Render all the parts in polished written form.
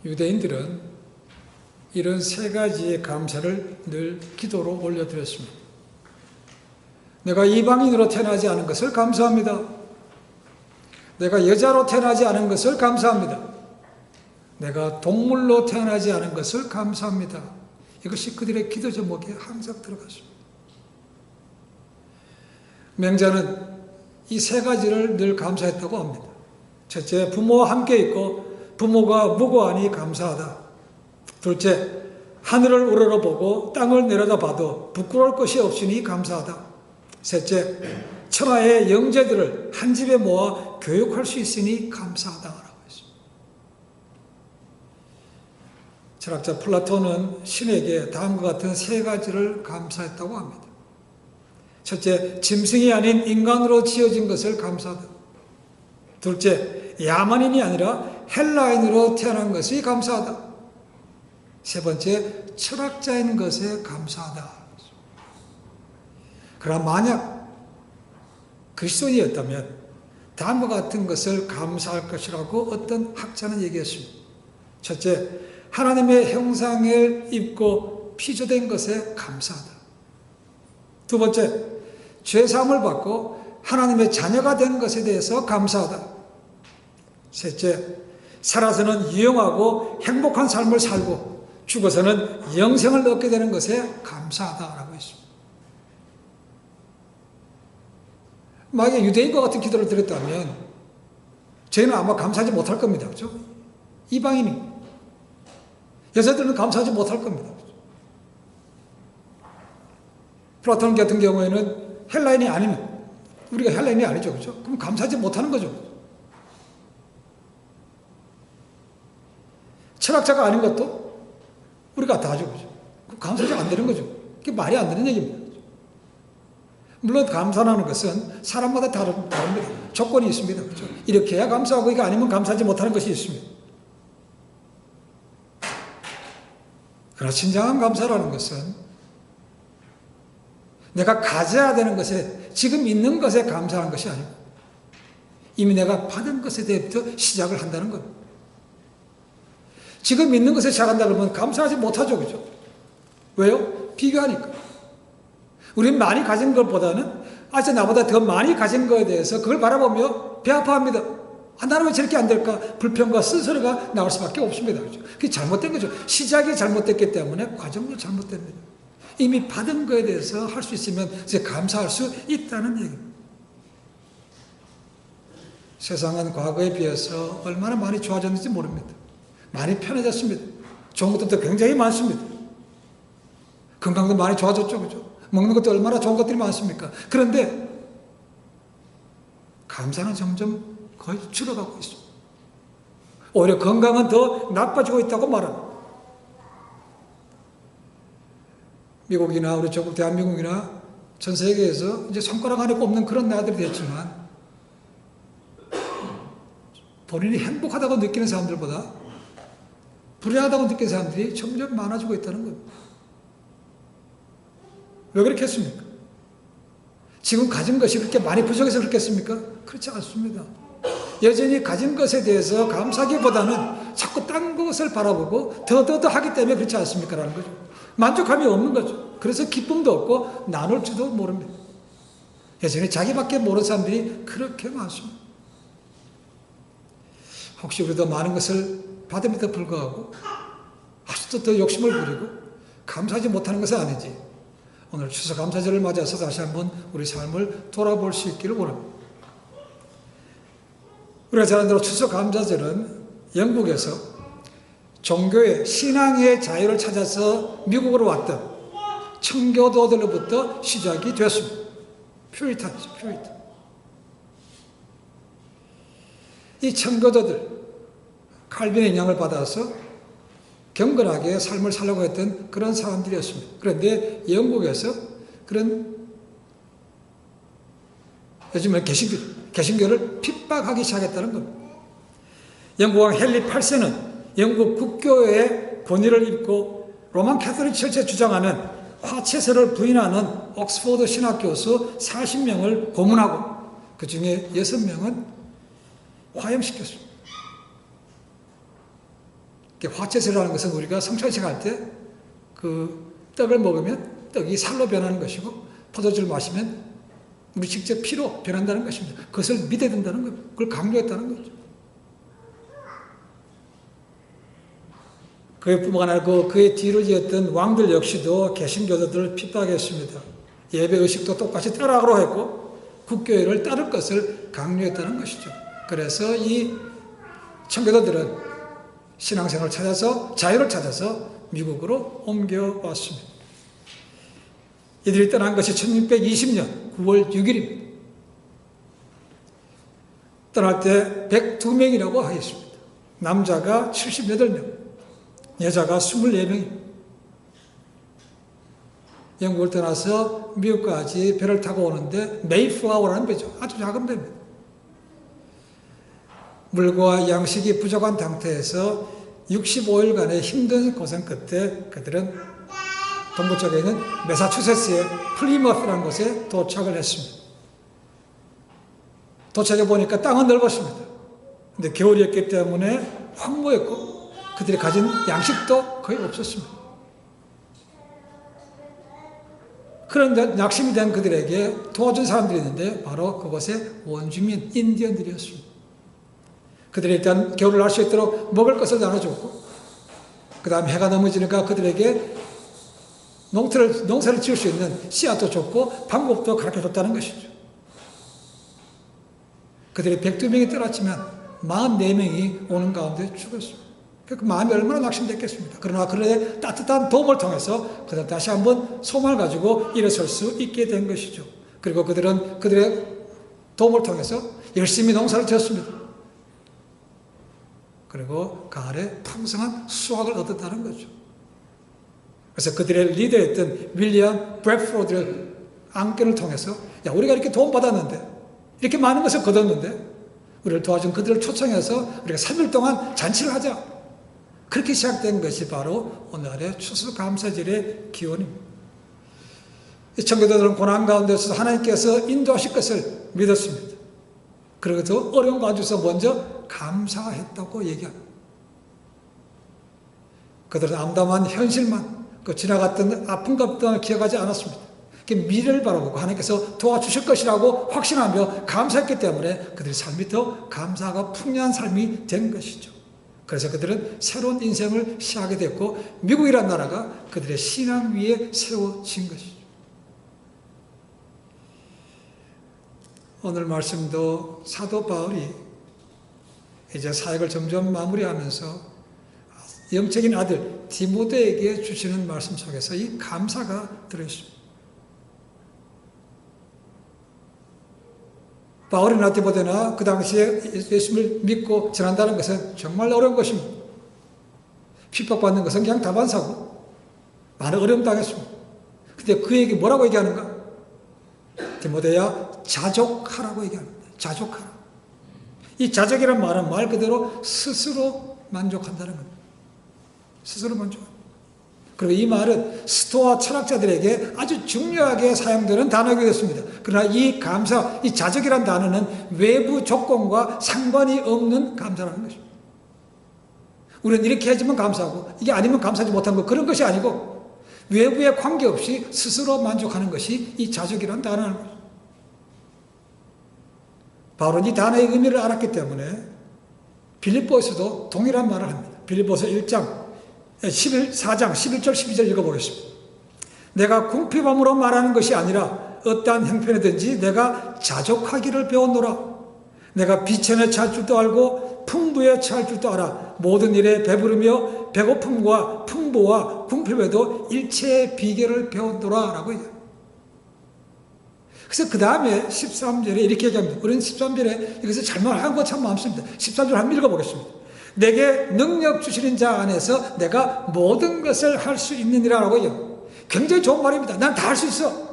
유대인들은 이런 세 가지의 감사를 늘 기도로 올려드렸습니다. 내가 이방인으로 태어나지 않은 것을 감사합니다. 내가 여자로 태어나지 않은 것을 감사합니다. 내가 동물로 태어나지 않은 것을 감사합니다. 이것이 그들의 기도 제목에 항상 들어갔습니다. 맹자는 이 세 가지를 늘 감사했다고 합니다. 첫째, 부모와 함께 있고 부모가 무고하니 감사하다. 둘째, 하늘을 우러러보고 땅을 내려다봐도 부끄러울 것이 없으니 감사하다. 셋째, 천하의 영재들을 한 집에 모아 교육할 수 있으니 감사하다라고 했습니다. 철학자 플라톤은 신에게 다음과 같은 세 가지를 감사했다고 합니다. 첫째, 짐승이 아닌 인간으로 지어진 것을 감사하다. 둘째, 야만인이 아니라 헬라인으로 태어난 것이 감사하다. 세 번째, 철학자인 것에 감사하다. 그러나 만약 그리스도인이었다면 다음과 같은 것을 감사할 것이라고 어떤 학자는 얘기했습니다. 첫째, 하나님의 형상을 입고 피조된 것에 감사하다. 두 번째, 죄사함을 받고 하나님의 자녀가 된 것에 대해서 감사하다. 셋째, 살아서는 유용하고 행복한 삶을 살고 죽어서는 영생을 얻게 되는 것에 감사하다라고 했습니다. 만약에 유대인과 같은 기도를 드렸다면 저희는 아마 감사하지 못할 겁니다. 그렇죠? 이방인이. 여자들은 감사하지 못할 겁니다. 플라톤 같은 경우에는 헬라인이 아니면, 우리가 헬라인이 아니죠. 그렇죠? 그럼 감사하지 못하는 거죠. 철학자가 아닌 것도 우리가 다 하죠. 그렇죠? 감사하지 안 되는 거죠. 그게 말이 안 되는 얘기입니다. 물론 감사하는 것은 사람마다 다릅니다. 조건이 있습니다. 그렇죠? 이렇게 해야 감사하고 이거 아니면 감사하지 못하는 것이 있습니다. 그러나 진정한 감사라는 것은 내가 가져야 되는 것에, 지금 있는 것에 감사하는 것이 아니고 이미 내가 받은 것에 대해서 시작을 한다는 것. 지금 있는 것에 시작한다 그러면 감사하지 못하죠. 그죠? 왜요? 비교하니까. 우리는 많이 가진 것보다는 아직 나보다 더 많이 가진 것에 대해서 그걸 바라보며 배 아파합니다. 아, 나는 왜 저렇게 안 될까? 불평과 쓴소리가 나올 수밖에 없습니다. 그죠? 그게 잘못된 거죠. 시작이 잘못됐기 때문에 과정도 잘못됩니다. 이미 받은 것에 대해서 할 수 있으면 이제 감사할 수 있다는 얘기입니다. 세상은 과거에 비해서 얼마나 많이 좋아졌는지 모릅니다. 많이 편해졌습니다. 좋은 것들도 굉장히 많습니다. 건강도 많이 좋아졌죠. 그죠? 먹는 것도 얼마나 좋은 것들이 많습니까? 그런데 감사는 점점 거의 줄어가고 있습니다. 오히려 건강은 더 나빠지고 있다고 말합니다. 미국이나 우리 조국 대한민국이나 전 세계에서 이제 손가락 안에 꼽는 그런 나라들이 됐지만 본인이 행복하다고 느끼는 사람들보다 불행하다고 느끼는 사람들이 점점 많아지고 있다는 겁니다. 왜 그렇겠습니까? 지금 가진 것이 그렇게 많이 부족해서 그렇겠습니까? 그렇지 않습니다. 여전히 가진 것에 대해서 감사하기보다는 자꾸 딴 것을 바라보고 더 하기 때문에 그렇지 않습니까? 라는 거죠. 만족함이 없는 거죠. 그래서 기쁨도 없고 나눌 줄도 모릅니다. 여전히 자기밖에 모르는 사람들이 그렇게 많습니다. 혹시 우리도 많은 것을 받음에도 불구하고 아직도 더 욕심을 부리고 감사하지 못하는 것은 아니지. 오늘 추수감사절을 맞아서 다시 한번 우리 삶을 돌아볼 수 있기를 원합니다. 우리가 잘 아는 대로 추수감사절은 영국에서 종교의 신앙의 자유를 찾아서 미국으로 왔던 청교도들로부터 시작이 되었습니다. 퓨리탄이죠, 퓨리탄. 이 청교도들, 칼빈의 영향을 받아서 경건하게 삶을 살려고 했던 그런 사람들이었습니다. 그런데 영국에서 그런 요즘에 개신교를 핍박하기 시작했다는 겁니다. 영국 왕 헨리 8세는 영국 국교의 권위를 입고 로만 캐톨릭 철저히 주장하는 화채설을 부인하는 옥스퍼드 신학교수 40명을 고문하고 그 중에 6명은 화형시켰습니다. 화채술이라는 것은 우리가 성찬식 할 때 그 떡을 먹으면 떡이 살로 변하는 것이고 포도주를 마시면 우리 직접 피로 변한다는 것입니다. 그것을 믿어야 된다는 겁니다. 그걸 강조했다는 거죠. 그뿐만 아니라 그의 뒤로 이었던 왕들 역시도 개신교도들을 핍박했습니다. 예배 의식도 똑같이 따라하라고 했고 국교회를 따를 것을 강요했다는 것이죠. 그래서 이 청교도들은 신앙생활을 찾아서 자유를 찾아서 미국으로 옮겨왔습니다. 이들이 떠난 것이 1620년 9월 6일입니다. 떠날 때 102명이라고 하겠습니다. 남자가 78명, 여자가 24명입니다. 영국을 떠나서 미국까지 배를 타고 오는데 메이플라워라는 배죠. 아주 작은 배입니다. 물과 양식이 부족한 상태에서 65일간의 힘든 고생 끝에 그들은 동부 쪽에 있는 매사추세츠의 플리머스라는 곳에 도착을 했습니다. 도착해 보니까 땅은 넓었습니다. 근데 겨울이었기 때문에 황무했고 그들이 가진 양식도 거의 없었습니다. 그런 낙심이 된 그들에게 도와준 사람들이 있는데 바로 그곳의 원주민 인디언들이었습니다. 그들이 일단 겨울을 날 수 있도록 먹을 것을 나눠줬고 그 다음 해가 넘어지니까 그들에게 농사를 지을 수 있는 씨앗도 줬고 방법도 가르쳐줬다는 것이죠. 그들이 102명이 떠났지만 44명이 오는 가운데 죽었습니다. 그 마음이 얼마나 낙심됐겠습니까? 그러나 그들의 따뜻한 도움을 통해서 그들 다시 한번 소망을 가지고 일어설 수 있게 된 것이죠. 그리고 그들은 그들의 도움을 통해서 열심히 농사를 지었습니다. 그리고 가을에 풍성한 수확을 얻었다는 거죠. 그래서 그들의 리더였던 윌리엄 브래드포드의 안건을 통해서 우리가 이렇게 도움받았는데 이렇게 많은 것을 거뒀는데 우리를 도와준 그들을 초청해서 우리가 3일 동안 잔치를 하자. 그렇게 시작된 것이 바로 오늘의 추수감사절의 기원입니다. 이 청교도들은 고난 가운데서 하나님께서 인도하실 것을 믿었습니다. 그리고 더 어려운 가운데서 먼저 감사했다고 얘기합니다. 그들은 암담한 현실만, 그 지나갔던 아픈 것들만 기억하지 않았습니다. 미래를 바라보고 하나님께서 도와주실 것이라고 확신하며 감사했기 때문에 그들의 삶이 더 감사가 풍요한 삶이 된 것이죠. 그래서 그들은 새로운 인생을 시작하게 됐고 미국이라는 나라가 그들의 신앙 위에 세워진 것이죠. 오늘 말씀도 사도 바울이 이제 사역을 점점 마무리하면서 영적인 아들 디모데에게 주시는 말씀 속에서 이 감사가 들어있습니다. 바울이나 디모데나 그 당시에 예수님을 믿고 전한다는 것은 정말 어려운 것입니다. 핍박받는 것은 그냥 다반사고 많은 어려움 당했습니다. 근데 그에게 뭐라고 얘기하는가? 디모데야 자족하라고 얘기합니다. 자족하라. 이 자족이란 말은 말 그대로 스스로 만족한다는 겁니다. 스스로 만족합니다. 그리고 이 말은 스토아 철학자들에게 아주 중요하게 사용되는 단어가 되었습니다. 그러나 이 감사, 이 자족이라는 단어는 외부 조건과 상관이 없는 감사라는 것입니다. 우리는 이렇게 해주면 감사하고 이게 아니면 감사하지 못한 것, 그런 것이 아니고 외부에 관계없이 스스로 만족하는 것이 이 자족이라는 단어라는 것입니다. 바울은 이 단어의 의미를 알았기 때문에 빌립보에서도 동일한 말을 합니다. 빌립보서 1장 4장 11절 12절 읽어보겠습니다. 내가 궁핍함으로 말하는 것이 아니라 어떠한 형편이든지 내가 자족하기를 배웠노라. 내가 비천에 처할 줄도 알고 풍부에 처할 줄도 알아. 모든 일에 배부르며 배고픔과 풍부와 궁핍에도 일체의 비결을 배웠노라 라고 얘기합니다. 그래서 그 다음에 13절에 이렇게 얘기합니다. 우리는 13절에 이것을 잘못한 것 참 많습니다. 13절 한번 읽어보겠습니다. 내게 능력 주시는 자 안에서 내가 모든 것을 할 수 있느니라 라고 해요. 굉장히 좋은 말입니다. 난 다 할 수 있어.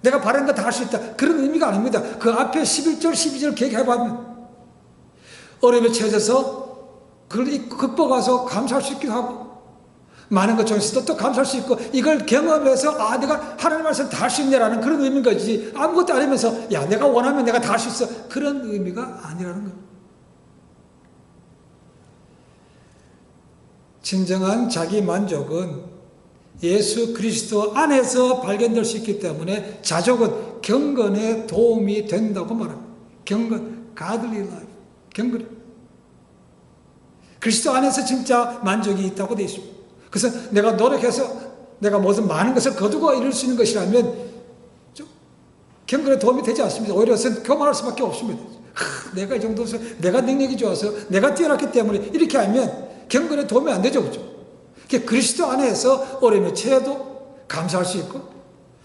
내가 바라는 거 다 할 수 있다. 그런 의미가 아닙니다. 그 앞에 11절 12절 계획해보면 어려움에 처해져서 그걸 극복해서 감사할 수 있기도 하고 많은 것 중에서도 또 감사할 수 있고 이걸 경험해서 내가 하나님 말씀 다 할 수 있네라는 그런 의미인 거지 아무것도 아니면서 내가 원하면 내가 다 할 수 있어. 그런 의미가 아니라는 겁니다. 진정한 자기 만족은 예수 그리스도 안에서 발견될 수 있기 때문에 자족은 경건에 도움이 된다고 말합니다. 경건, godly life, 경건. 그리스도 안에서 진짜 만족이 있다고 되어 있습니다. 그래서 내가 노력해서 내가 무슨 많은 것을 거두고 이룰 수 있는 것이라면 경건에 도움이 되지 않습니다. 오히려 교만할 수밖에 없습니다. 내가 이 정도서 내가 능력이 좋아서 내가 뛰어났기 때문에 이렇게 하면 경건에 도움이 안 되죠. 그렇죠? 그리스도 안에서 어려움에 처해도 감사할 수 있고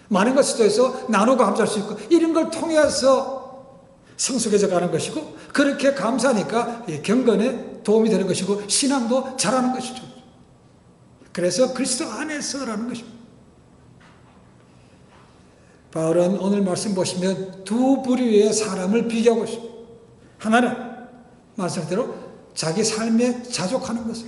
많은 것에 대해서 나누고 감사할 수 있고 이런 걸 통해서 성숙해져 가는 것이고 그렇게 감사하니까 경건에 도움이 되는 것이고 신앙도 자라는 것이죠. 그래서 그리스도 안에서라는 것입니다. 바울은 오늘 말씀 보시면 두 부류의 사람을 비교하고 있습니다. 하나는 말씀대로 자기 삶에 자족하는 것을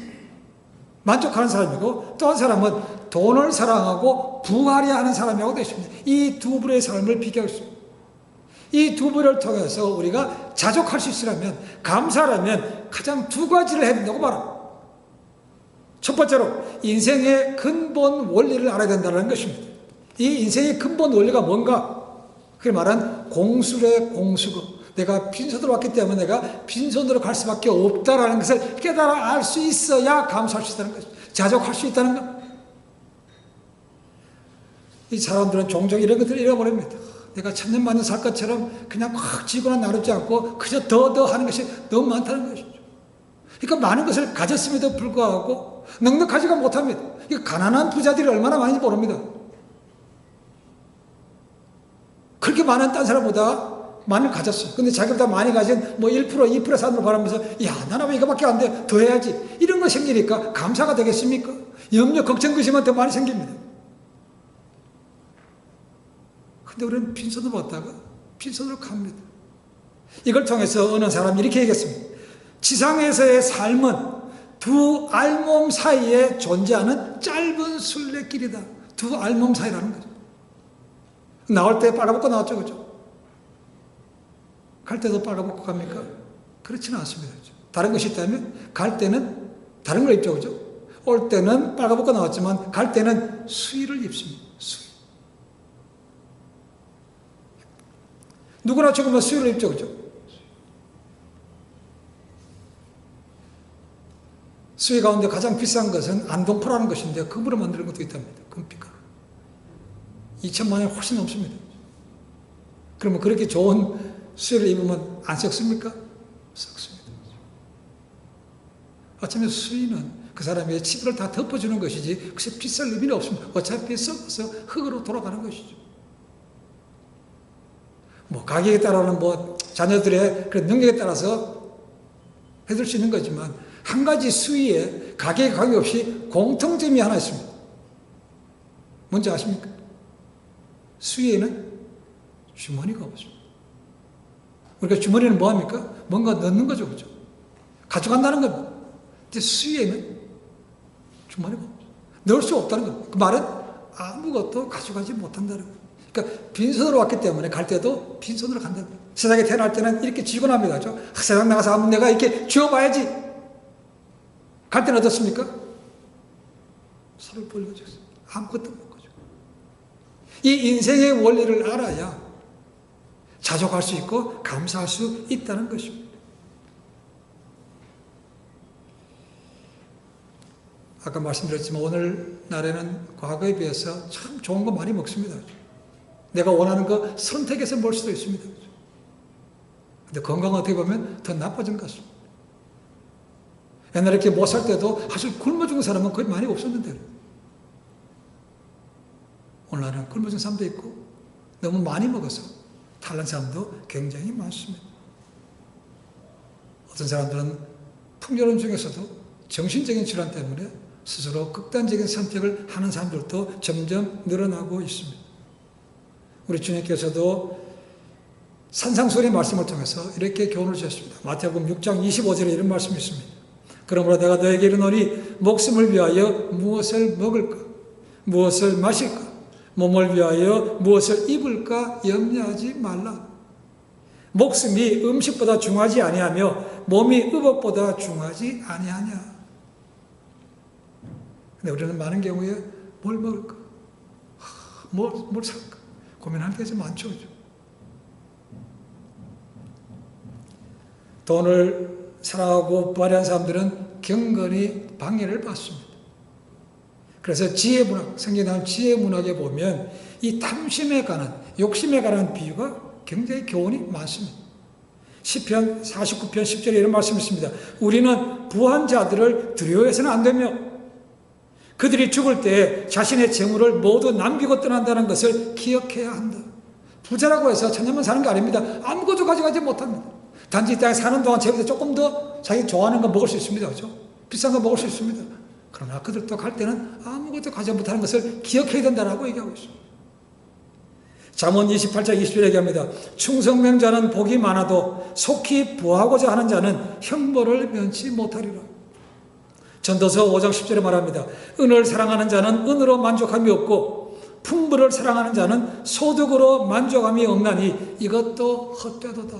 만족하는 사람이고 또 한 사람은 돈을 사랑하고 부하려 하는 사람이라고 되어 있습니다. 이 두 부류의 삶을 비교하고 있습니다. 이 두 부류를 통해서 우리가 자족할 수 있으려면 감사하려면 가장 두 가지를 해야 된다고 말합니다. 첫 번째로 인생의 근본 원리를 알아야 된다는 것입니다. 이 인생의 근본 원리가 뭔가? 그게 말한 공수래 공수고 내가 빈손으로 왔기 때문에 내가 빈손으로 갈 수밖에 없다라는 것을 깨달아 알 수 있어야 감사할 수 있다는 것입니다. 자족할 수 있다는 것. 이 사람들은 종종 이런 것들을 잃어버립니다. 내가 천년 만년 살 것처럼 그냥 확 지고는 나누지 않고 그저 더 하는 것이 너무 많다는 것이죠. 그러니까 많은 것을 가졌음에도 불구하고 넉넉하지가 못합니다. 이 가난한 부자들이 얼마나 많은지 모릅니다. 그렇게 많은 딴 사람보다 많이 가졌어요. 근데 자기보다 많이 가진 1%, 2% 사람을 바라면서 야, 나는 왜 이거밖에 안 돼? 더 해야지. 이런 거 생기니까 감사가 되겠습니까? 염려, 걱정, 근심은 더 많이 생깁니다. 근데 우리는 빈손으로 왔다가 빈손으로 갑니다. 이걸 통해서 어느 사람이 이렇게 얘기했습니다. 지상에서의 삶은 두 알몸 사이에 존재하는 짧은 순례길이다. 두 알몸 사이라는 거죠. 나올 때 빨아먹고 나왔죠. 그죠? 갈 때도 빨아먹고 갑니까? 그렇지는 않습니다. 그죠? 다른 것이 있다면 갈 때는 다른 걸 입죠. 그죠? 올 때는 빨아먹고 나왔지만 갈 때는 수의를 입습니다. 수의. 누구나 죽으면 수의를 입죠. 그죠? 수의 가운데 가장 비싼 것은 안동포라는 것인데 금으로 만드는 것도 있답니다. 금피가 2천만 원 훨씬 넘습니다. 그러면 그렇게 좋은 수의를 입으면 안 썩습니까? 썩습니다. 어쩌면 수의는 그 사람의 치부를 다 덮어주는 것이지 그것이 비쌀 의미는 없습니다. 어차피 썩어서 흙으로 돌아가는 것이죠. 가격에 따라는 자녀들의 그런 능력에 따라서 해줄 수 있는 거지만 한 가지 수의에 가격에 관계없이 공통점이 하나 있습니다. 뭔지 아십니까? 수의에는 주머니가 없습니다. 우리가 주머니는 뭐합니까? 뭔가 넣는 거죠. 그죠? 가져간다는 겁니다. 근데 수의에는 주머니가 없어요. 넣을 수 없다는 겁니다. 그 말은 아무것도 가져가지 못한다는 거예요. 그러니까 빈손으로 왔기 때문에 갈 때도 빈손으로 간다는 거예요. 세상에 태어날 때는 이렇게 쥐고 납니다. 그죠? 세상 나가서 한번 내가 이렇게 쥐어봐야지. 갈 때는 어떻습니까? 손을 벌려줬어요. 아무것도 못 가지고. 이 인생의 원리를 알아야 자족할 수 있고 감사할 수 있다는 것입니다. 아까 말씀드렸지만 오늘날에는 과거에 비해서 참 좋은 거 많이 먹습니다. 내가 원하는 거 선택해서 먹을 수도 있습니다. 근데 건강은 어떻게 보면 더 나빠진 것 같습니다. 옛날에 이렇게 못 살 때도 사실 굶어 죽은 사람은 거의 많이 없었는데 오늘날은 굶어 죽은 사람도 있고 너무 많이 먹어서 탈난 사람도 굉장히 많습니다. 어떤 사람들은 풍요로움 중에서도 정신적인 질환 때문에 스스로 극단적인 선택을 하는 사람들도 점점 늘어나고 있습니다. 우리 주님께서도 산상수훈의 말씀을 통해서 이렇게 교훈을 주셨습니다. 마태복음 6장 25절에 이런 말씀이 있습니다. 그러므로 내가 너에게 이르노니 목숨을 위하여 무엇을 먹을까? 무엇을 마실까? 몸을 위하여 무엇을 입을까? 염려하지 말라. 목숨이 음식보다 중하지 아니하며 몸이 의복보다 중하지 아니하냐. 근데 우리는 많은 경우에 뭘 먹을까? 뭘 살까? 고민하는 게 좀 많죠. 그죠? 돈을 사랑하고 부활한 사람들은 경건히 방해를 받습니다. 그래서 지혜문학, 성경에 나온 지혜문학에 보면 이 탐심에 관한, 욕심에 관한 비유가 굉장히 교훈이 많습니다. 시편 49편 10절에 이런 말씀이 있습니다. 우리는 부한 자들을 두려워해서는 안 되며 그들이 죽을 때 자신의 재물을 모두 남기고 떠난다는 것을 기억해야 한다. 부자라고 해서 천년만 사는 게 아닙니다. 아무것도 가져가지 못합니다. 단지 이 땅에 사는 동안 제비도 조금 더 자기 좋아하는 거 먹을 수 있습니다. 그렇죠? 비싼 거 먹을 수 있습니다. 그러나 그들도 갈 때는 아무것도 가져 못하는 것을 기억해야 된다라고 얘기하고 있습니다. 잠언 28장 20절에 얘기합니다. 충성맹자는 복이 많아도 속히 부하고자 하는 자는 형벌을 면치 못하리라. 전도서 5장 10절에 말합니다. 은을 사랑하는 자는 은으로 만족함이 없고 풍부를 사랑하는 자는 소득으로 만족함이 없나니 이것도 헛되도다.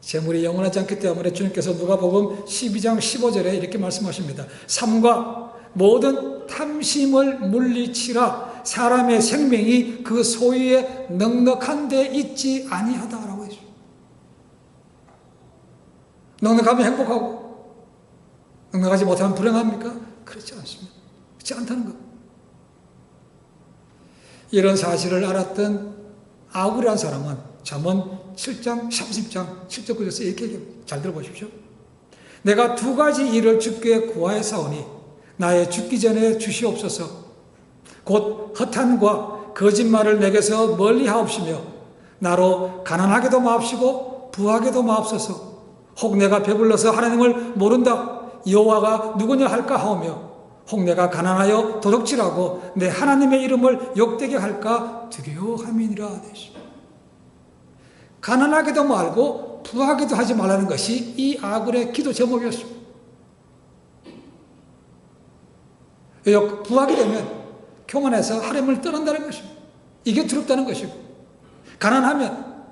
재물이 영원하지 않기 때문에 주님께서 누가복음 12장 15절에 이렇게 말씀하십니다. 삼가 모든 탐심을 물리치라. 사람의 생명이 그 소유에 넉넉한 데 있지 아니하다라고 했습니다. 넉넉하면 행복하고 넉넉하지 못하면 불행합니까? 그렇지 않습니다. 그렇지 않다는 것. 이런 사실을 알았던 아굴이라는 사람은 잠언 7장 30장 7절 9절에서 이렇게 얘기합니다. 잘 들어보십시오. 내가 두 가지 일을 주께 구하였사오니 나의 죽기 전에 주시옵소서. 곧 허탄과 거짓말을 내게서 멀리하옵시며 나로 가난하게도 마옵시고 부하게도 마옵소서. 혹 내가 배불러서 하나님을 모른다 여호와가 누구냐 할까 하오며 혹 내가 가난하여 도둑질하고 내 하나님의 이름을 욕되게 할까 두려워함이니라. 가난하게도 말고 부하게도 하지 말라는 것이 이 아굴의 기도 제목이었습니다. 부하게 되면 교만해서 하나님을 떠난다는 것입니다. 이게 두렵다는 것이고, 가난하면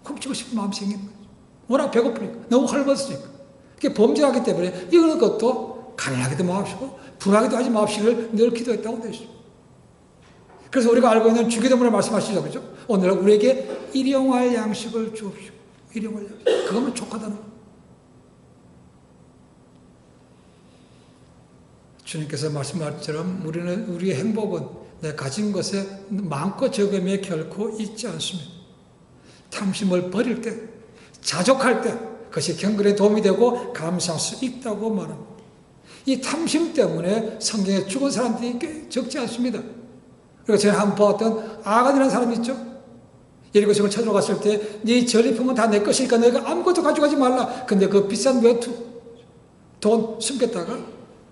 훔치고 싶은 마음이 생기는 거죠. 워낙 배고프니까, 너무 헐벗으니까. 그게 범죄하기 때문에 이런 것도 가난하게도 마옵시고 부하게도 하지 마옵시기를 늘 기도했다고 되어 있습니다. 그래서 우리가 알고 있는 주기도문을 말씀하시죠. 그죠? 오늘 우리에게 일용할 양식을 주옵시오. 일용할 양식. 그거면 족하다는 거예요. 주님께서 말씀하신 것처럼 우리의 행복은 내 가진 것에 많고 적음에 결코 있지 않습니다. 탐심을 버릴 때, 자족할 때 그것이 경건에 도움이 되고 감사할 수 있다고 말합니다. 이 탐심 때문에 성경에 죽은 사람들이 꽤 적지 않습니다. 그리고 제가 한번 보았던 아간이라는 사람이 있죠. 예리고성을 찾으러 갔을 때 네 전리품은 다 내 것이니까 내가 아무것도 가져가지 말라. 근데 그 비싼 외투, 돈 숨겼다가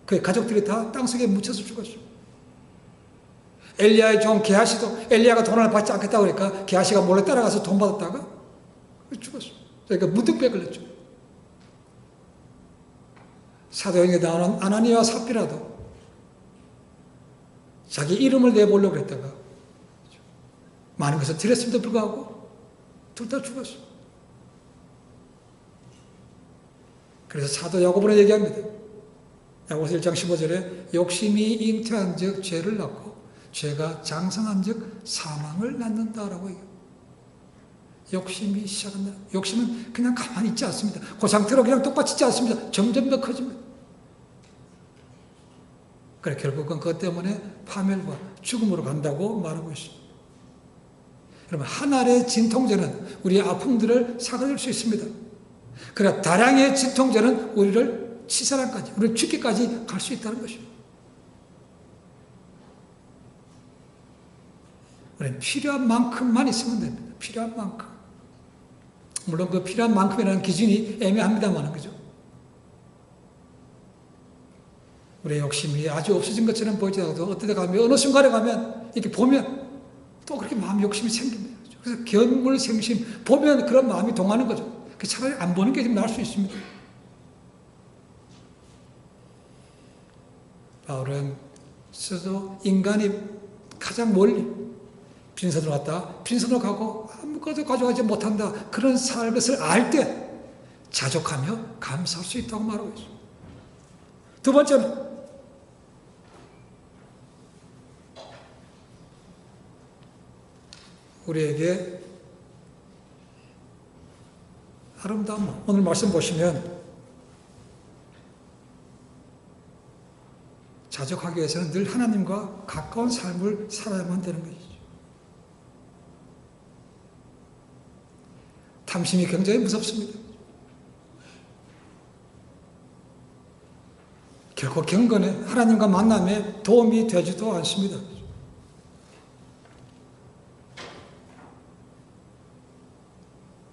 그 가족들이 다 땅속에 묻혀서 죽었죠. 엘리야의 종 게하시도 엘리야가 돈을 받지 않겠다고 그러니까 게하시가 몰래 따라가서 돈 받았다가 죽었어요. 그러니까 무등병에 걸렸죠. 사도행전에 나오는 아나니아와 삽비라도 자기 이름을 내보려고 했다가 많은 것을 드렸음에도 불구하고 둘 다 죽었어요. 그래서 사도 야고보는 얘기합니다. 야고보서 1장 15절에 욕심이 잉태한 즉 죄를 낳고 죄가 장성한 즉 사망을 낳는다라고 얘기해요. 욕심이 시작한다. 욕심은 그냥 가만히 있지 않습니다. 그 상태로 그냥 똑같이 있지 않습니다. 점점 더 커집니다. 그래 결국은 그것 때문에 파멸과 죽음으로 간다고 말하고 있습니다. 여러분 한 알의 진통제는 우리의 아픔들을 사그릴 수 있습니다. 그러나 다량의 진통제는 우리를 치사랑까지, 우리를 죽기까지 갈 수 있다는 것입니다. 우리는 필요한 만큼만 있으면 됩니다. 필요한 만큼. 물론 그 필요한 만큼이라는 기준이 애매합니다만, 그죠? 우리의 욕심이 아주 없어진 것처럼 보이지도 어떤 데 가면, 어느 순간에 가면, 이렇게 보면 또 그렇게 마음 욕심이 생깁니다. 그래서 견물생심, 보면 그런 마음이 동하는 거죠. 차라리 안 보는 게 좀 나을 수 있습니다. 바울은 스스로 인간이 가장 멀리 빈손으로 갔다 빈손으로 가고 아무것도 가져가지 못한다 그런 살 것을 알 때 자족하며 감사할 수 있다고 말하고 있습니다. 두 번째는 우리에게 아름다움, 오늘 말씀 보시면 자족하기 위해서는 늘 하나님과 가까운 삶을 살아야만 되는 것이죠. 탐심이 굉장히 무섭습니다. 결코 경건에 하나님과 만남에 도움이 되지도 않습니다.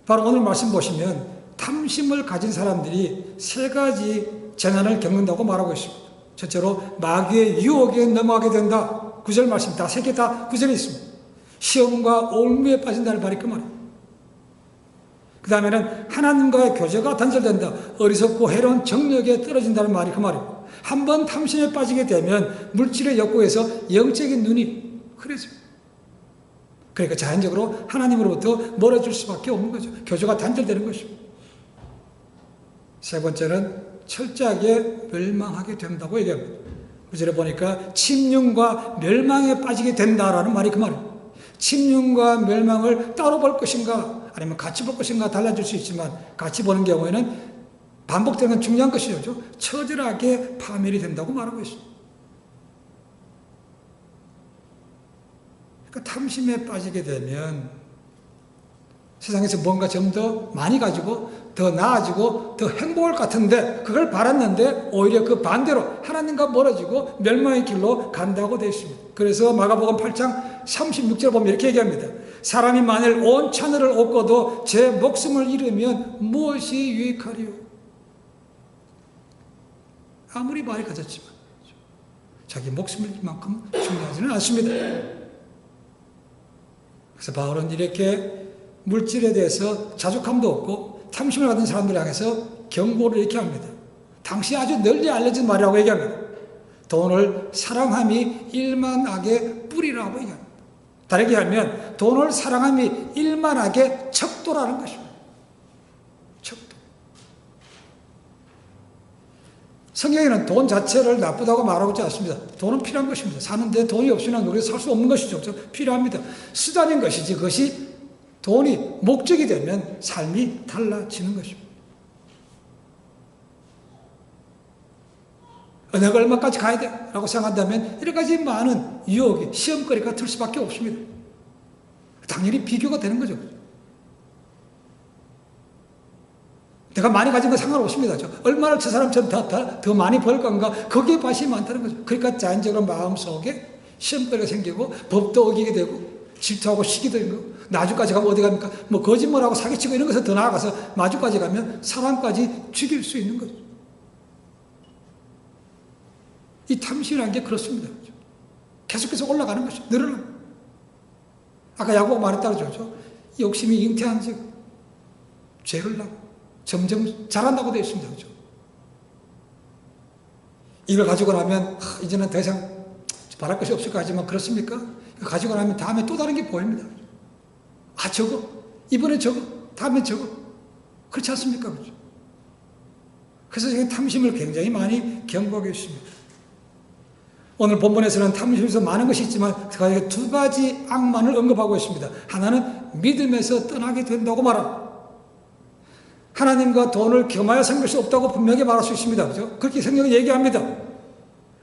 바로 오늘 말씀 보시면 탐심을 가진 사람들이 세 가지 재난을 겪는다고 말하고 있습니다. 첫째로 마귀의 유혹에 넘어가게 된다. 9절 말씀 다 세 개 다 9절에 있습니다. 시험과 올무에 빠진다는 말이 그 말이에요. 그 다음에는 하나님과의 교제가 단절된다. 어리석고 해로운 정력에 떨어진다는 말이 그 말이에요. 한번 탐심에 빠지게 되면 물질의 욕구에서 영적인 눈이 흐려집니다. 그러니까 자연적으로 하나님으로부터 멀어질 수밖에 없는 거죠. 교제가 단절되는 것입니다. 세 번째는 철저하게 멸망하게 된다고 얘기합니다. 구절에 보니까 침륜과 멸망에 빠지게 된다라는 말이 그 말이에요. 침륜과 멸망을 따로 볼 것인가 아니면 같이 볼 것인가 달라질 수 있지만 같이 보는 경우에는 반복되는 건 중요한 것이죠. 처절하게 파멸이 된다고 말하고 있습니다. 그러니까 탐심에 빠지게 되면 세상에서 뭔가 좀 더 많이 가지고 더 나아지고 더 행복할 것 같은데 그걸 바랐는데 오히려 그 반대로 하나님과 멀어지고 멸망의 길로 간다고 되어 있습니다. 그래서 마가복음 8장 36절 보면 이렇게 얘기합니다. 사람이 만일 온 천하를 얻고도 제 목숨을 잃으면 무엇이 유익하리요? 아무리 많이 가졌지만 자기 목숨을 잃을 만큼 중요하지는 않습니다. 그래서 바울은 이렇게 물질에 대해서 자족함도 없고 탐심을 가진 사람들을 향해서 경고를 이렇게 합니다. 당시 아주 널리 알려진 말이라고 얘기합니다. 돈을 사랑함이 일만 악의 뿌리라고 얘기합니다. 다르게 하면 돈을 사랑함이 일만 악의 척도라는 것입니다. 척도. 성경에는 돈 자체를 나쁘다고 말하고 있지 않습니다. 돈은 필요한 것입니다. 사는데 돈이 없으면 우리가 살 수 없는 것이죠. 필요합니다. 수단인 것이지 그것이 돈이 목적이 되면 삶이 달라지는 것입니다. 은혜가 얼마까지 가야 돼? 라고 생각한다면 여러 가지 많은 유혹이 시험거리가 들 수밖에 없습니다. 당연히 비교가 되는 거죠. 내가 많이 가진 건 상관없습니다. 얼마나 저 사람처럼 더 많이 벌 건가 거기에 관심이 많다는 거죠. 그러니까 자연적으로 마음속에 시험거리가 생기고 법도 어기게 되고 질투하고 시기도 있고 나주까지 가면 어디 갑니까? 뭐 거짓말하고 사기치고 이런 것에 더 나아가서 마주까지 가면 사람까지 죽일 수 있는 거죠. 이 탐심이라는 게 그렇습니다. 계속해서 올라가는 것이죠. 늘어나. 아까 야고보가 말했다고 그러죠. 욕심이 잉태한 즉 죄를 낳고 점점 자란다고 되어 있습니다. 그렇죠? 이걸 가지고 나면 이제는 더 이상 바랄 것이 없을까 하지만 그렇습니까? 가지고 나면 다음에 또 다른 게 보입니다. 아 저거 이번에 저거 다음에 저거 그렇지 않습니까? 그렇죠? 그래서 제가 탐심을 굉장히 많이 경고하고 있습니다. 오늘 본문에서는 탐심에서 많은 것이 있지만 두 가지 악만을 언급하고 있습니다. 하나는 믿음에서 떠나게 된다고 말합니다. 하나님과 돈을 겸하여 섬길 수 없다고 분명히 말할 수 있습니다. 그렇죠? 그렇게 성경이 얘기합니다.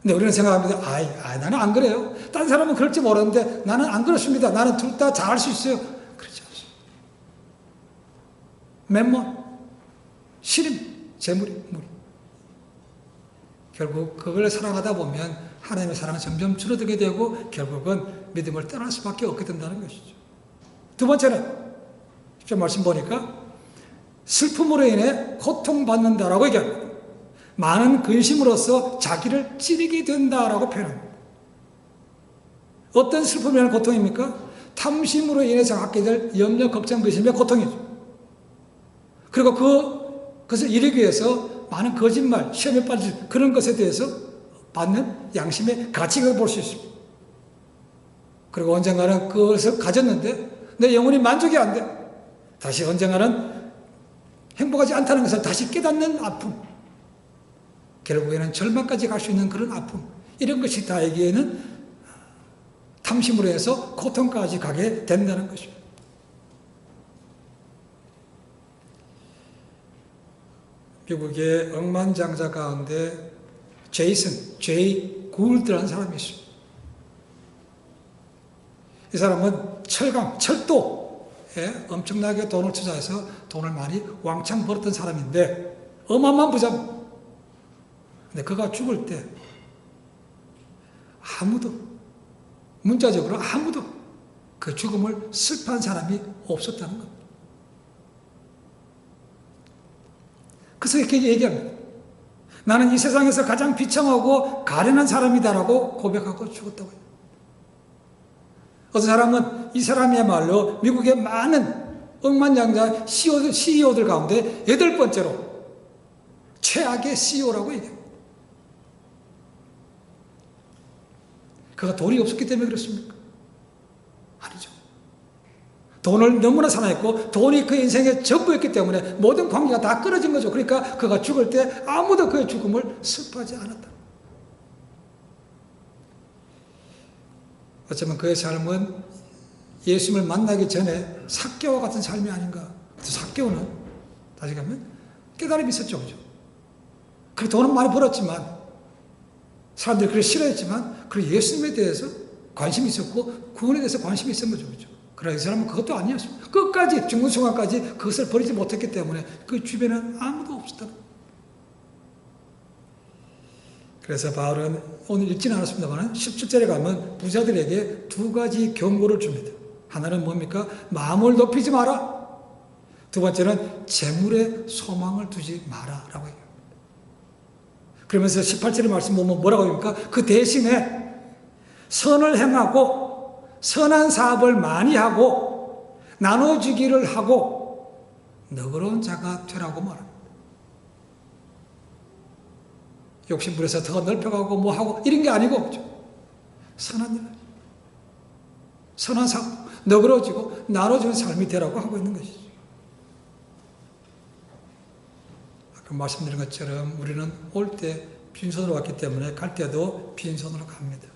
근데 우리는 생각합니다. 나는 안 그래요. 딴 사람은 그럴지 모르는데 나는 안 그렇습니다. 나는 둘 다 잘할 수 있어요. 그렇지 않습니다. 맨먼, 시름, 재물이, 무리. 결국 그걸 사랑하다 보면 하나님의 사랑은 점점 줄어들게 되고 결국은 믿음을 떠날 수밖에 없게 된다는 것이죠. 두 번째는 좀 말씀 보니까 슬픔으로 인해 고통받는다라고 얘기합니다. 많은 근심으로써 자기를 찌르게 된다라고 표현합니다. 어떤 슬픔이라는 고통입니까? 탐심으로 인해서 갖게 될 염려, 걱정, 근심의 고통이죠. 그리고 그것을 이루기 위해서 많은 거짓말, 시험에 빠질 그런 것에 대해서 받는 양심의 가치를 볼 수 있습니다. 그리고 언젠가는 그것을 가졌는데 내 영혼이 만족이 안 돼. 다시 언젠가는 행복하지 않다는 것을 다시 깨닫는 아픔, 결국에는 절망까지 갈 수 있는 그런 아픔, 이런 것이 나에게는 탐심으로 해서 고통까지 가게 된다는 것입니다. 미국의 억만장자 가운데 제이슨, 제이 굴드라는 사람이 있습니다. 이 사람은 철강, 철도에 엄청나게 돈을 투자해서 돈을 많이 왕창 벌었던 사람인데 어마어마한 부자입니다. 근데 그가 죽을 때 아무도, 문자적으로 아무도 그 죽음을 슬퍼한 사람이 없었다는 겁니다. 그래서 이렇게 얘기합니다. 나는 이 세상에서 가장 비참하고 가련한 사람이다라고 고백하고 죽었다고 해요. 어떤 사람은 이 사람이야말로 미국의 많은 억만장자 CEO들 가운데 8번째로 최악의 CEO라고 얘기해요. 그가 돈이 없었기 때문에 그렇습니까? 아니죠. 돈을 너무나 사랑했고 돈이 그 인생의 전부였기 때문에 모든 관계가 다 끊어진 거죠. 그러니까 그가 죽을 때 아무도 그의 죽음을 슬퍼하지 않았다. 어쩌면 그의 삶은 예수님을 만나기 전에 삭개와 같은 삶이 아닌가. 삭개오는 다시 가면 깨달음이 있었죠. 그죠? 그 돈은 많이 벌었지만 사람들이 그를 싫어했지만 그 예수님에 대해서 관심이 있었고 구원에 대해서 관심이 있었던 거죠. 그죠? 그러나 이 사람은 그것도 아니었습니다. 끝까지 죽는 순간까지 그것을 버리지 못했기 때문에 그 주변에는 아무도 없었다. 그래서 바울은 오늘 읽지는 않았습니다만 17절에 가면 부자들에게 2가지 경고를 줍니다. 하나는 뭡니까? 마음을 높이지 마라. 두 번째는 재물에 소망을 두지 마라 라고 얘기합니다. 그러면서 18절의 말씀 보면 뭐라고 합니까? 그 대신에 선을 행하고 선한 사업을 많이 하고 나눠주기를 하고 너그러운 자가 되라고 말합니다. 욕심부려서 더 넓혀가고 뭐하고 이런 게 아니고 선한 일, 선한 사업, 너그러워지고 나눠주는 삶이 되라고 하고 있는 것이죠. 아까 말씀드린 것처럼 우리는 올 때 빈손으로 왔기 때문에 갈 때도 빈손으로 갑니다.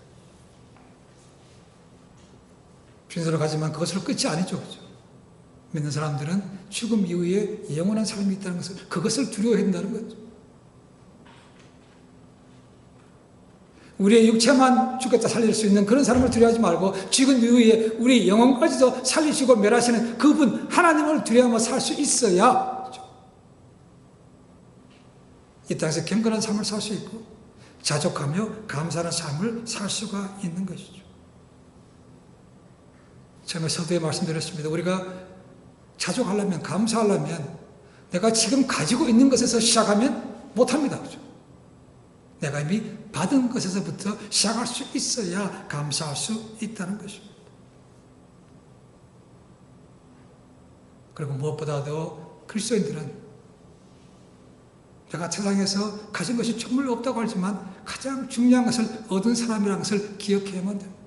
빈손으로 가지만 그것으로 끝이 아니죠. 그렇죠? 믿는 사람들은 죽음 이후에 영원한 삶이 있다는 것을, 그것을 두려워한다는 거죠. 우리의 육체만 죽겠다 살릴 수 있는 그런 사람을 두려워하지 말고 죽은 이후에 우리 영혼까지도 살리시고 멸하시는 그분 하나님을 두려워하며 살 수 있어야 이 땅에서 경건한 삶을 살 수 있고 자족하며 감사하는 삶을 살 수가 있는 것이죠. 처음에 서두에 말씀드렸습니다. 우리가 자족하려면, 감사하려면 내가 지금 가지고 있는 것에서 시작하면 못합니다. 그렇죠? 내가 이미 받은 것에서부터 시작할 수 있어야 감사할 수 있다는 것입니다. 그리고 무엇보다도 그리스도인들은 내가 세상에서 가진 것이 정말 없다고 하지만 가장 중요한 것을 얻은 사람이라는 것을 기억해야만 됩니다.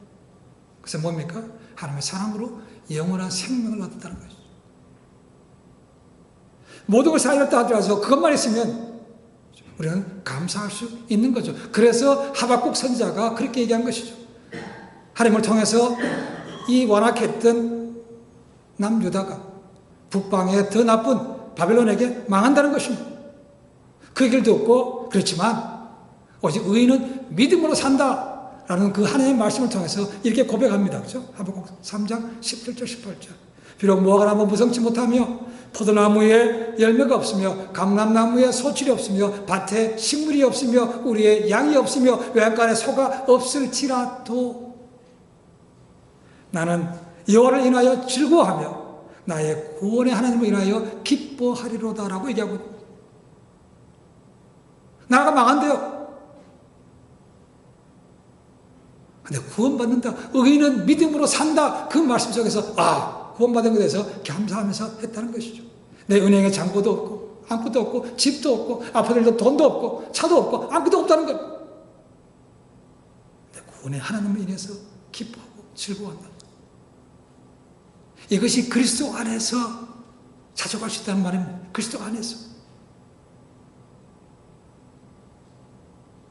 그래서 뭡니까? 하나님의 사랑으로 영원한 생명을 얻었다는 것이죠. 모든 것을 하였다 하더라도 그것만 있으면 우리는 감사할 수 있는 거죠. 그래서 하박국 선지자가 그렇게 얘기한 것이죠. 하나님을 통해서 이 완악했던 남유다가 북방의 더 나쁜 바벨론에게 망한다는 것입니다. 그 얘기를 듣고 그렇지만 오직 의인은 믿음으로 산다라는 그 하나님의 말씀을 통해서 이렇게 고백합니다. 그렇죠? 하박국 3장 17절 18절. 비록 무화과나무 무성치 못하며 포도나무에 열매가 없으며 감람나무에 소출이 없으며 밭에 식물이 없으며 우리의 양이 없으며 외양간에 소가 없을지라도 나는 여호와를 인하여 즐거워하며 나의 구원의 하나님을 인하여 기뻐하리로다라고 얘기하고 있습니다. 나라가 망한대요. 근데 구원받는다. 의인은 믿음으로 산다. 그 말씀 속에서 구원받은 것에 대해서 감사하면서 했다는 것이죠. 내 은행에 잔고도 없고 아무것도 없고 집도 없고 아파트도 돈도 없고 차도 없고 아무것도 없다는 것. 내 구원의 하나님을 인해서 기뻐하고 즐거워한다. 이것이 그리스도 안에서 자족할 수 있다는 말입니다. 그리스도 안에서.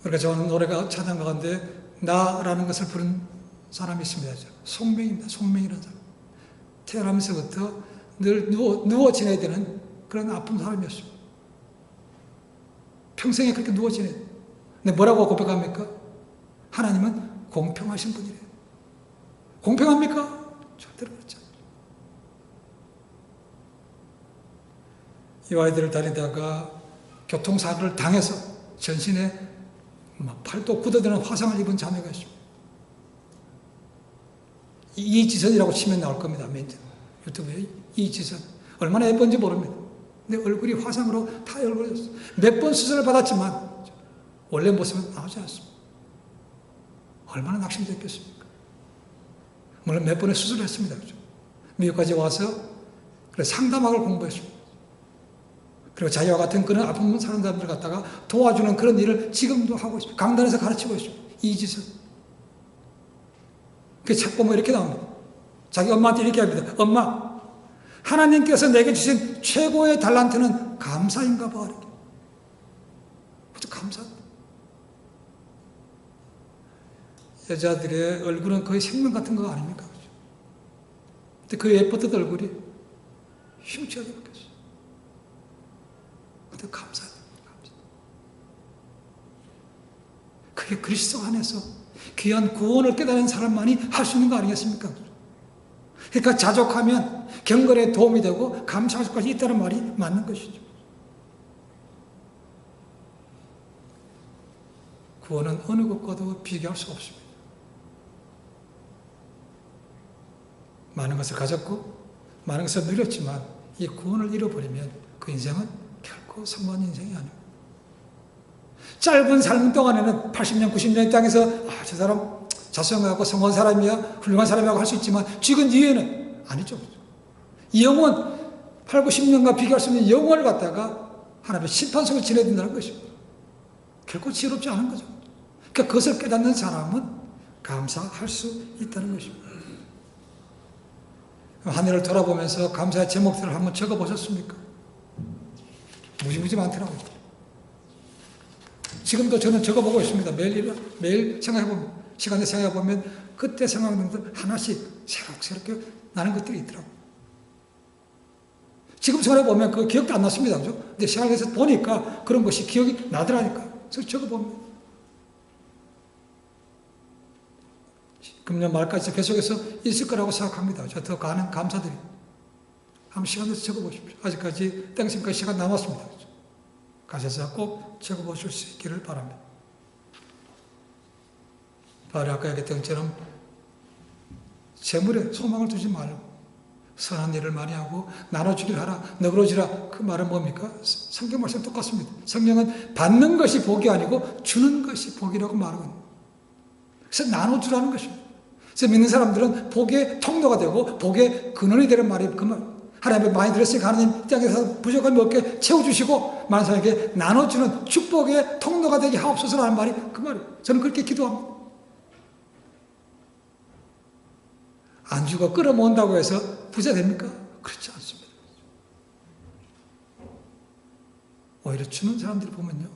그러니까 저는 노래가 찬양 가운데 나라는 것을 부른 사람이 있습니다. 송명입니다. 송명이라는 사람. 태어나면서부터 늘 누워 지내야 되는 그런 아픈 사람이었습니다. 평생에 그렇게 누워 지내야 돼요. 근데 뭐라고 고백합니까? 하나님은 공평하신 분이래요. 공평합니까? 절대로 그렇지 않아요. 이 아이들을 다니다가 교통사고를 당해서 전신에 팔도 굳어드는 화상을 입은 자매가 있습니다. 이지선이라고 치면 나올 겁니다. 유튜브에 이지선. 얼마나 예쁜지 모릅니다. 근데 얼굴이 화상으로 다 얼굴이었어요. 몇 번 수술을 받았지만 원래 모습은 나오지 않습니다. 얼마나 낙심됐겠습니까? 물론 몇 번의 수술을 했습니다. 그렇죠? 미국까지 와서 상담학을 공부했습니다. 그리고 자기와 같은 그런 아픔 사는 사람들 갖다가 도와주는 그런 일을 지금도 하고 있습니다. 강단에서 가르치고 있습니다. 이지선. 그 책 보면 이렇게 나옵니다. 자기 엄마한테 이렇게 합니다. 엄마, 하나님께서 내게 주신 최고의 달란트는 감사인가 봐. 이렇게. 아주 감사합니다. 여자들의 얼굴은 거의 생명 같은 거 아닙니까? 근데 그 예뻤던 얼굴이 흉측하게 바뀌었어요. 근데 감사합니다. 그게 그리스도 안에서 귀한 구원을 깨달은 사람만이 할 수 있는 거 아니겠습니까? 그러니까 자족하면 경건에 도움이 되고 감사할 수까지 있다는 말이 맞는 것이죠. 구원은 어느 것과도 비교할 수 없습니다. 많은 것을 가졌고 많은 것을 누렸지만 이 구원을 잃어버리면 그 인생은 결코 성공한 인생이 아닙니다. 짧은 삶 동안에는 80년, 90년 땅에서 저 사람 자성하고 성공한 사람이야, 훌륭한 사람이라고 할 수 있지만 죽은 뒤에는 아니죠. 영원, 8, 90년과 비교할 수 없는 영원을 갖다가 하나님의 심판 속에 지내야 된다는 것입니다. 결코 지혜롭지 않은 거죠. 그러니까 그것을 깨닫는 사람은 감사할 수 있다는 것입니다. 하늘을 돌아보면서 감사의 제목들을 한번 적어보셨습니까? 무지무지 많더라고요. 지금도 저는 적어보고 있습니다. 매일 생각해보면, 시간에 생각해보면 그때 생각나는 것들 하나씩 새록새롭게 나는 것들이 있더라고요. 지금 생각해보면 그 기억도 안 났습니다. 그죠? 근데 생각해서 보니까 그런 것이 기억이 나더라니까. 그래서 적어보면. 금년 말까지 계속해서 있을 거라고 생각합니다. 저 더 가는 감사드립니다. 한번 시간 내서 적어보십시오. 아직까지 땡심까지 시간 남았습니다. 가셔서 꼭 적어보실 수 있기를 바랍니다. 바로 아까 얘기했던 것처럼 재물에 소망을 두지 말고 선한 일을 많이 하고 나눠주길 하라, 너그러지라. 그 말은 뭡니까? 성경 말씀 똑같습니다. 성경은 받는 것이 복이 아니고 주는 것이 복이라고 말하거든요. 그래서 나눠주라는 것입니다. 그래서 믿는 사람들은 복의 통로가 되고 복의 근원이 되는 말이 그 말. 하나님 많이 들었으니까 하나님 땅에서 부족함이 없게 채워주시고 많은 사람에게 나눠주는 축복의 통로가 되게 하옵소서라는 말이 그 말이에요. 저는 그렇게 기도합니다. 안 주고 끌어모은다고 해서 부자 됩니까? 그렇지 않습니다. 오히려 주는 사람들을 보면요,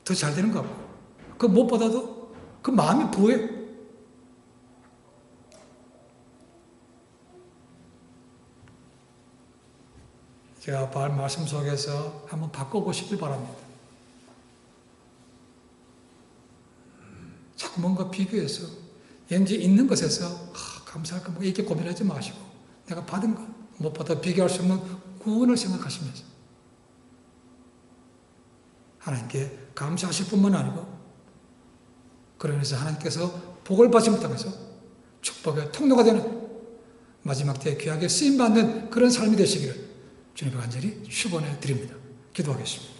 더 잘 되는 것 같고, 그 무엇보다도 그 마음이 부어요. 제가 말씀 속에서 한번 바꿔보시길 바랍니다. 자꾸 뭔가 비교해서 왠지 있는 것에서 감사할까 뭐 이렇게 고민하지 마시고 내가 받은 것 무엇보다 비교할 수 없는 구원을 생각하시면서 하나님께 감사하실 뿐만 아니고 그러면서 하나님께서 복을 받음을 통해서 축복의 통로가 되는 마지막 때에 귀하게 쓰임받는 그런 삶이 되시기를 주님의 간절히 축원해 드립니다. 기도하겠습니다.